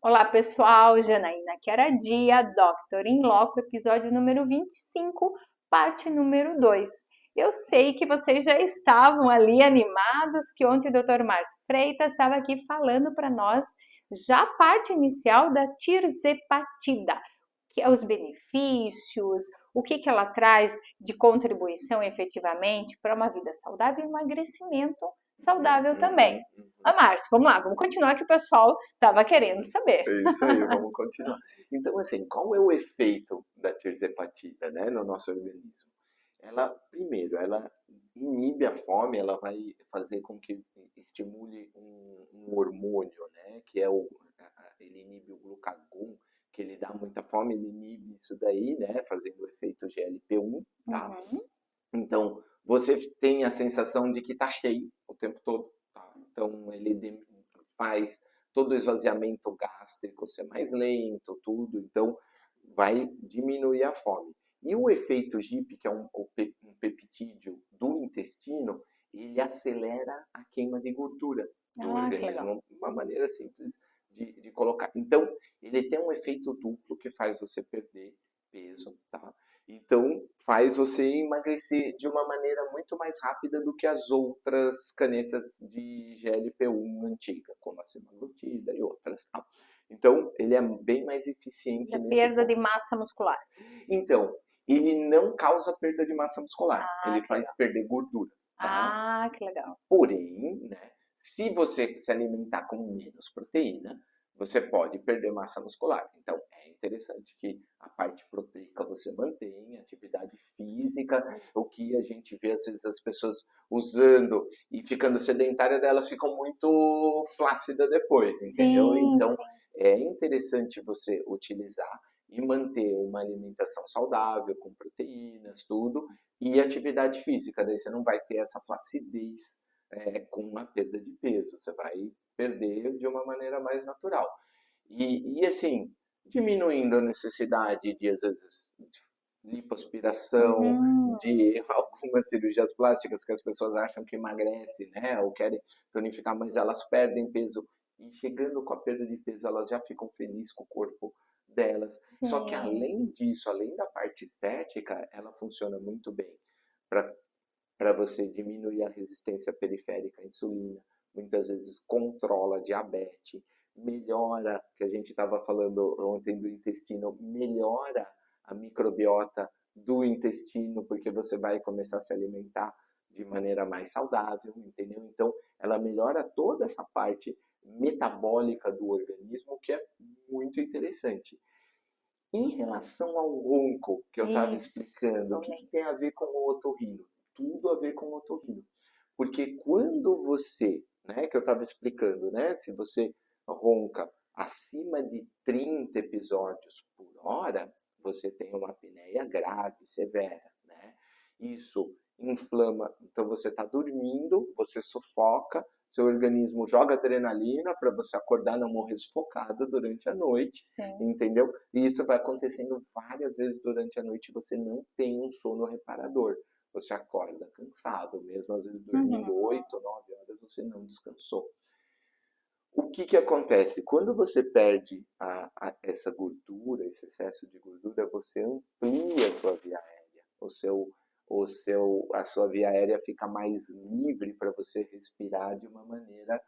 Olá pessoal, Janaína Queradia, Doctor in Loco, episódio número 25, parte número 2. Eu sei que vocês já estavam ali animados, que ontem o Dr. Márcio Freitas estava aqui falando para nós já a parte inicial da tirzepatida, que é os benefícios, o que ela traz de contribuição efetivamente para uma vida saudável e emagrecimento saudável também. Márcio, vamos lá, vamos continuar que o pessoal estava querendo saber. É isso aí, vamos continuar. Então, assim, qual é o efeito da tirzepatida, né, no nosso organismo? Primeiro, ela inibe a fome, ela vai fazer com que estimule um hormônio, né, que é ele inibe o glucagon, que ele dá muita fome, ele inibe isso daí, né, fazendo o efeito GLP-1, tá? Uhum. Então, você tem a sensação de que está cheio o tempo todo, tá? Então, ele faz todo o esvaziamento gástrico ser mais lento, tudo, então vai diminuir a fome. E o efeito GIP, que é um peptídeo do intestino, ele acelera a queima de gordura do organismo. Uma maneira simples de colocar. Então, ele tem um efeito duplo que faz você perder peso, tá? Então, faz você emagrecer de uma maneira muito mais rápida do que as outras canetas de GLP-1 antiga, como a semaglutida e outras. Tá? Então, ele é bem mais eficiente nesse Perda de ponto. massa muscular. Então, ele não causa perda de massa muscular, ele faz legal. perder gordura. Tá? Que legal. Porém, né, se você se alimentar com menos proteína, você pode perder massa muscular. Então, é interessante que a parte proteica você mantenha, atividade física, o que a gente vê às vezes as pessoas usando e ficando sedentária, elas ficam muito flácidas depois, entendeu? Sim, Então, sim. é interessante você utilizar e manter uma alimentação saudável, com proteínas, tudo, e atividade física. Daí você não vai ter essa flacidez com uma perda de peso. Você vai perder de uma maneira mais natural. E assim, diminuindo a necessidade de, às vezes, lipoaspiração, de algumas cirurgias plásticas que as pessoas acham que emagrece, né? Ou querem tonificar, mas elas perdem peso. E chegando com a perda de peso, elas já ficam felizes com o corpo delas. Sim. Só que além disso, além da parte estética, ela funciona muito bem para você diminuir a resistência periférica à insulina, muitas vezes controla a diabetes, melhora, que a gente estava falando ontem do intestino, melhora a microbiota do intestino, porque você vai começar a se alimentar de maneira mais saudável, entendeu? Então, ela melhora toda essa parte metabólica do organismo, que é muito interessante. Em relação ao ronco, que eu estava explicando, o que tem a ver com o otorrino? Tudo a ver com o otorrino. Porque quando você, né, que eu estava explicando, né, se você ronca acima de 30 episódios por hora, você tem uma apneia grave, severa, né? Isso inflama, então você está dormindo, você sufoca, seu organismo joga adrenalina para você acordar, não morrer sufocado durante a noite, entendeu? E isso vai acontecendo várias vezes durante a noite, você não tem um sono reparador. Você acorda cansado, mesmo às vezes dormindo 8, 9 horas, você não descansou. O que acontece? Quando você perde essa gordura, esse excesso de gordura, você amplia a sua via aérea. A sua via aérea fica mais livre para você respirar de uma maneira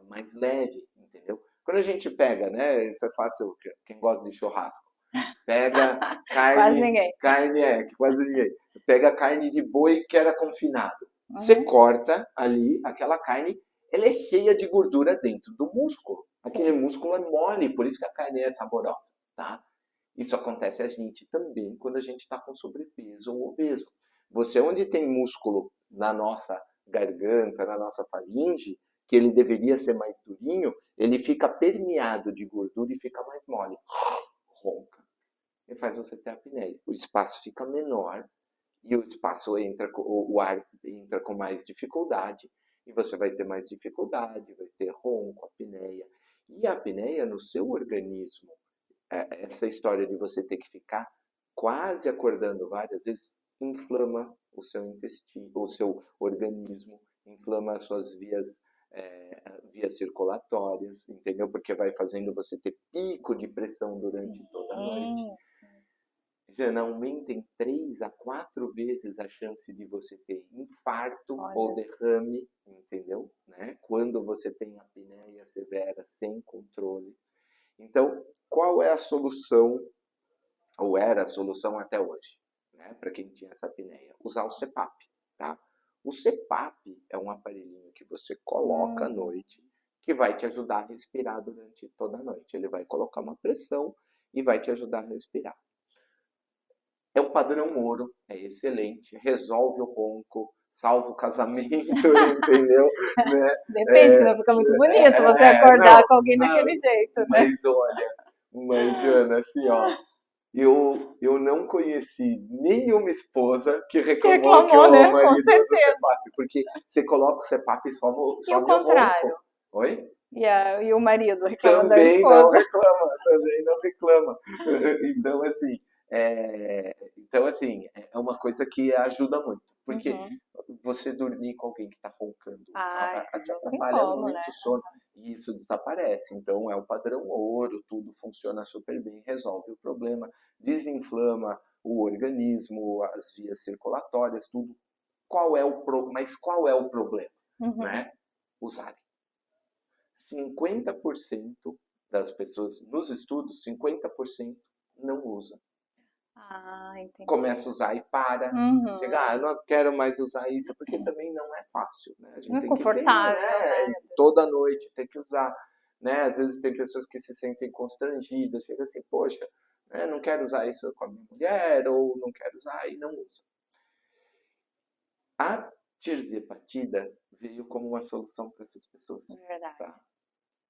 mais leve, entendeu? Quando a gente pega, né? Isso é fácil, quem gosta de churrasco. Pega Quase ninguém. Quase ninguém. Pega carne de boi que era confinado. Você corta ali aquela carne, ela é cheia de gordura dentro do músculo. Aquele músculo é mole, por isso que a carne é saborosa, tá? Isso acontece a gente também quando a gente está com sobrepeso ou obeso. Você, onde tem músculo na nossa garganta, na nossa faringe, que ele deveria ser mais durinho, ele fica permeado de gordura e fica mais mole. Ronca. E faz você ter apneia. O espaço fica menor e o ar entra com mais dificuldade e você vai ter mais dificuldade, vai ter ronco, apneia. E a apneia no seu organismo, essa história de você ter que ficar quase acordando várias vezes, inflama o seu intestino, o seu organismo, inflama as suas vias vias circulatórias, entendeu? Porque vai fazendo você ter pico de pressão durante toda a noite. Já aumenta em 3 a 4 vezes a chance de você ter infarto ou derrame, entendeu? Né? Quando você tem apneia severa sem controle. Então, qual é a solução, ou era a solução até hoje, né? Para quem tinha essa apneia? Usar o CPAP, tá? O CPAP é um aparelhinho que você coloca à noite, que vai te ajudar a respirar durante toda a noite. Ele vai colocar uma pressão e vai te ajudar a respirar. É o padrão ouro, é excelente, resolve o ronco, salva o casamento, entendeu? Né? Depende, senão fica muito bonito você acordar com alguém daquele jeito, né? Mas olha, Jana, assim, ó, eu não conheci nenhuma esposa que reclamou que o marido usa o CPAP, porque você coloca o CPAP e só no ronco. E o contrário? Oi? E o marido reclama da esposa? Também não reclama. Então, assim, é uma coisa que ajuda muito. Porque você dormir com alguém que está roncando atrapalha muito o sono. E isso desaparece. Então, é o padrão ouro, tudo funciona super bem, resolve o problema, desinflama o organismo, as vias circulatórias, tudo. Mas qual é o problema? Né? Usarem. 50% das pessoas, nos estudos, 50% não usa. Entendi. Começa a usar e para. Chega, eu não quero mais usar isso, porque também não é fácil. Né? A gente não é tem confortável, né? Toda noite tem que usar. Né? Às vezes tem pessoas que se sentem constrangidas, chega assim, poxa, né? Não quero usar isso com a minha mulher, ou não quero usar e não usa. A tirzepatida veio como uma solução para essas pessoas. É verdade. Tá?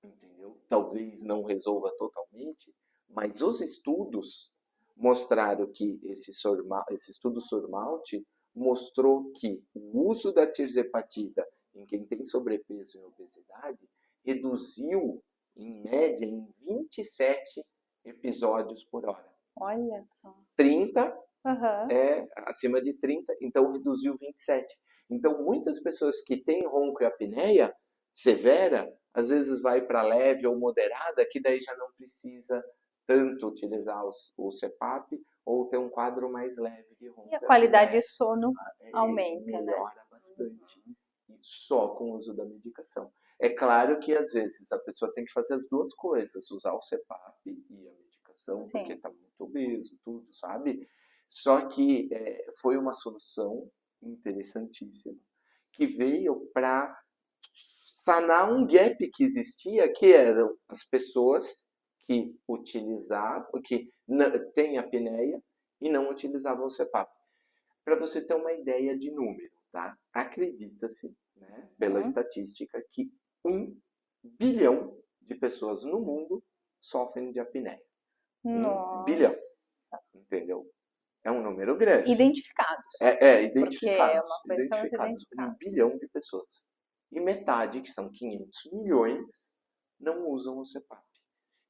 Entendeu? Talvez não resolva totalmente, mas os estudos mostraram que esse estudo SURMOUNT mostrou que o uso da tirzepatida em quem tem sobrepeso e obesidade reduziu, em média, em 27 episódios por hora. Olha só. 30 acima de 30, então reduziu 27. Então, muitas pessoas que têm ronco e apneia severa, às vezes vai para leve ou moderada, que daí já não precisa tanto utilizar o CPAP ou ter um quadro mais leve de ronco. E a qualidade de sono aumenta, melhora bastante, só com o uso da medicação. É claro que às vezes a pessoa tem que fazer as duas coisas, usar o CPAP e a medicação, porque está muito obeso, tudo, sabe? Só que foi uma solução interessantíssima, que veio para sanar um gap que existia, que eram as pessoas que utilizavam, que têm apneia e não utilizavam o CPAP. Para você ter uma ideia de número, tá? Acredita-se, né, pela estatística, que 1 bilhão de pessoas no mundo sofrem de apneia. Nossa. 1 bilhão, entendeu? É um número grande. Identificados. Identificados. Porque é uma coisa identificados. 1 bilhão de pessoas. E metade, que são 500 milhões, não usam o CPAP.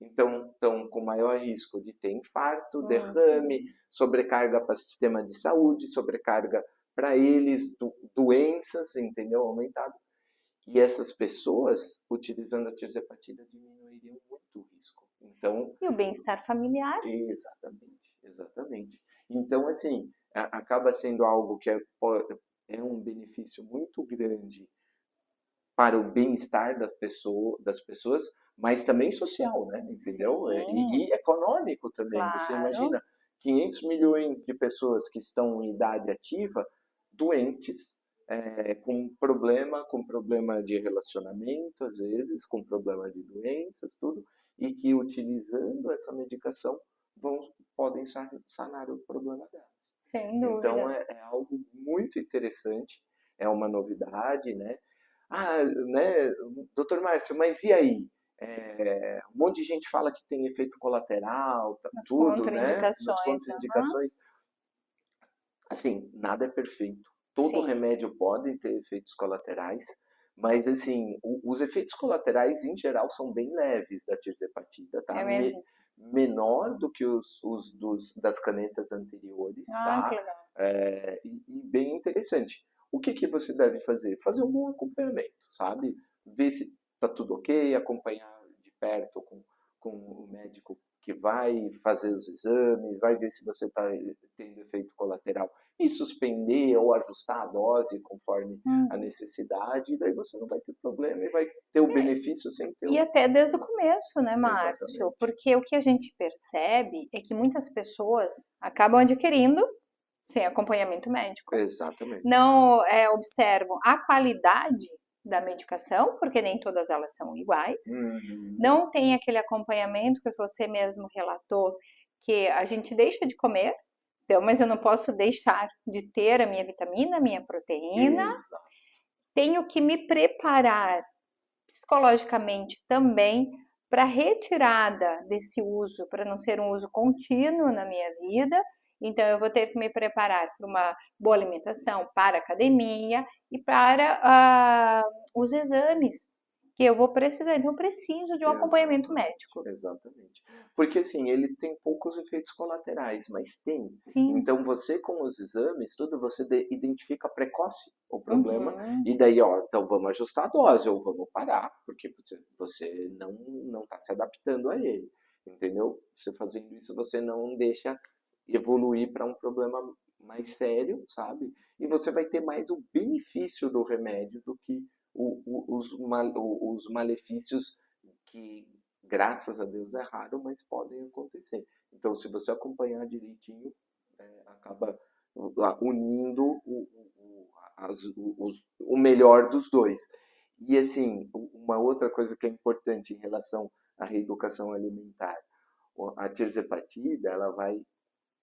Então, estão com maior risco de ter infarto, derrame, sobrecarga para o sistema de saúde, sobrecarga para eles, doenças, entendeu? Aumentado. E essas pessoas, utilizando a tirzepatida, diminuiriam muito o risco. Então, e o bem-estar familiar? Exatamente. Então, assim, acaba sendo algo que é um benefício muito grande para o bem-estar das pessoas, mas também social, né? Entendeu? E econômico também. Claro. Você imagina 500 milhões de pessoas que estão em idade ativa, doentes, com problema de relacionamento, às vezes, com problema de doenças, tudo, e que utilizando essa medicação podem sanar o problema delas. Sem dúvida. Então, é algo muito interessante, é uma novidade, né? Né, doutor Márcio, mas e aí? Um monte de gente fala que tem efeito colateral, tudo, né? Nas contraindicações. Assim, nada é perfeito. Todo remédio pode ter efeitos colaterais, mas, assim, os efeitos colaterais, em geral, são bem leves da tirzepatida, tá? Menor do que das canetas anteriores, tá? Que legal. E bem interessante. O que você deve fazer? Fazer um bom acompanhamento, sabe? ver se está tudo ok, acompanhar de perto com o médico que vai fazer os exames, vai ver se você está tendo efeito colateral e suspender ou ajustar a dose conforme a necessidade, e daí você não vai ter problema e vai ter o benefício sem ter E até desde o começo, né, Márcio? Exatamente. Porque o que a gente percebe é que muitas pessoas acabam adquirindo sem acompanhamento médico. Exatamente. Não observam a qualidade da medicação, porque nem todas elas são iguais. Não tem aquele acompanhamento que você mesmo relatou, que a gente deixa de comer, então, mas eu não posso deixar de ter a minha vitamina, a minha proteína. Exato. Tenho que me preparar psicologicamente também para retirada desse uso, para não ser um uso contínuo na minha vida. Então, eu vou ter que me preparar para uma boa alimentação, para a academia e para os exames que eu vou precisar. Então, eu preciso de um acompanhamento médico. Exatamente. Porque, assim, eles têm poucos efeitos colaterais, mas tem. Sim. Então, você com os exames, tudo você identifica precoce o problema. E daí, ó, então vamos ajustar a dose ou vamos parar, porque você não está se adaptando a ele. Entendeu? Você fazendo isso, você não deixa evoluir para um problema mais sério, sabe? E você vai ter mais o benefício do remédio do que os malefícios que, graças a Deus, é raro, mas podem acontecer. Então, se você acompanhar direitinho, acaba unindo o melhor dos dois. E, assim, uma outra coisa que é importante em relação à reeducação alimentar, a tirzepatida, ela vai,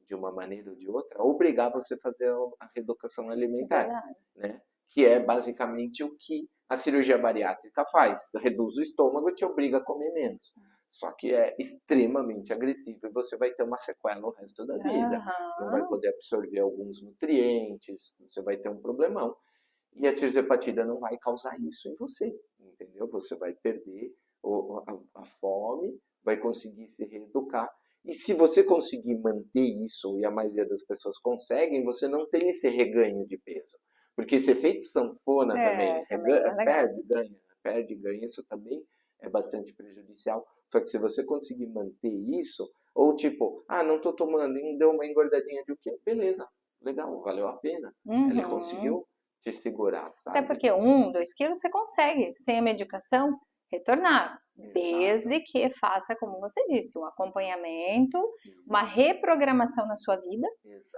de uma maneira ou de outra, obrigar você a fazer a reeducação alimentar, né? Que é basicamente o que a cirurgia bariátrica faz. Reduz o estômago e te obriga a comer menos. Só que é extremamente agressivo e você vai ter uma sequela o resto da vida. Não vai poder absorver alguns nutrientes, você vai ter um problemão. E a tirzepatida não vai causar isso em você, entendeu? Você vai perder a fome, vai conseguir se reeducar. E se você conseguir manter isso, e a maioria das pessoas conseguem, você não tem esse reganho de peso. Porque esse efeito sanfona também perde e ganha, isso também é bastante prejudicial. Só que se você conseguir manter isso, ou tipo, não estou tomando, deu uma engordadinha de o quê? Beleza, legal, valeu a pena. Ele conseguiu te segurar, sabe? Até porque 1, 2 quilos você consegue, sem a medicação, retornar. Desde que faça, como você disse, um acompanhamento, uma reprogramação na sua vida,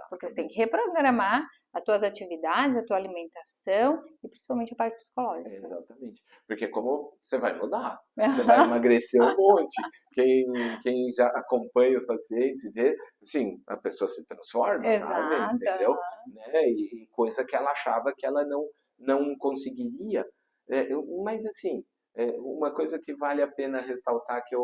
porque você tem que reprogramar as tuas atividades, a tua alimentação e principalmente a parte psicológica. Exatamente. Porque como você vai mudar, você vai emagrecer um monte. Quem já acompanha os pacientes e vê, assim, a pessoa se transforma, sabe? Entendeu? Né? E coisa que ela achava que ela não conseguiria. Mas assim, uma coisa que vale a pena ressaltar que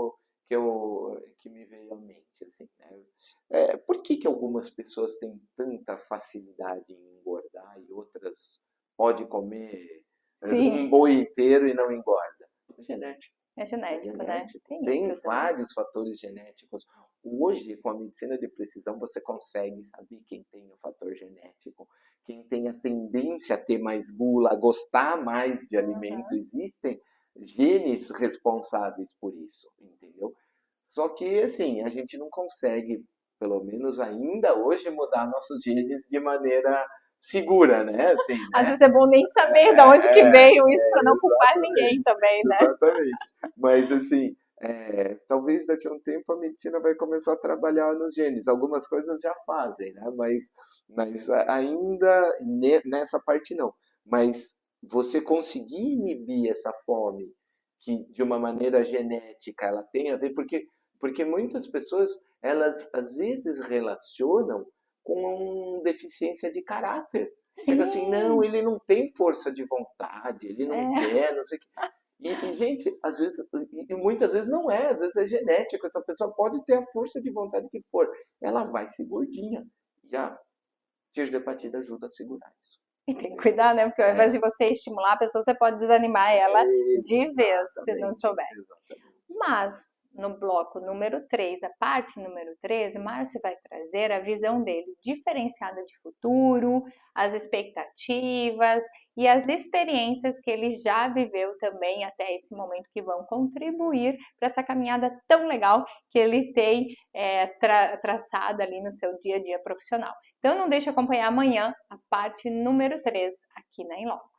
me veio à mente, assim, né? Por que algumas pessoas têm tanta facilidade em engordar e outras podem comer um boi inteiro e não engorda? Genético. É genético, né? Tem vários fatores genéticos. Hoje, com a medicina de precisão, você consegue saber quem tem o fator genético, quem tem a tendência a ter mais gula, a gostar mais de alimento. Existem genes responsáveis por isso, entendeu? Só que, assim, a gente não consegue, pelo menos ainda hoje, mudar nossos genes de maneira segura, né? Assim, né? Às vezes é bom nem saber de onde que veio isso para não culpar ninguém também, né? Exatamente. Mas, assim, talvez daqui a um tempo a medicina vai começar a trabalhar nos genes. Algumas coisas já fazem, né? Mas ainda nessa parte não. Mas você conseguir inibir essa fome, que de uma maneira genética ela tem a ver, porque muitas pessoas, elas às vezes relacionam com deficiência de caráter. Tipo assim, não, ele não tem força de vontade, ele não quer, não sei o que. E, gente, às vezes, e muitas vezes não às vezes é genético, essa pessoa pode ter a força de vontade que for, ela vai ser gordinha. E a tirzepatida ajuda a segurar isso. E tem que cuidar, né? Porque ao invés de você estimular a pessoa, você pode desanimar ela de vez, se não souber. Exatamente. Mas no bloco número 3, a parte número 3, o Márcio vai trazer a visão dele diferenciada de futuro, as expectativas e as experiências que ele já viveu também até esse momento, que vão contribuir para essa caminhada tão legal que ele tem traçada ali no seu dia a dia profissional. Então não deixe de acompanhar amanhã a parte número 3 aqui na Inloco.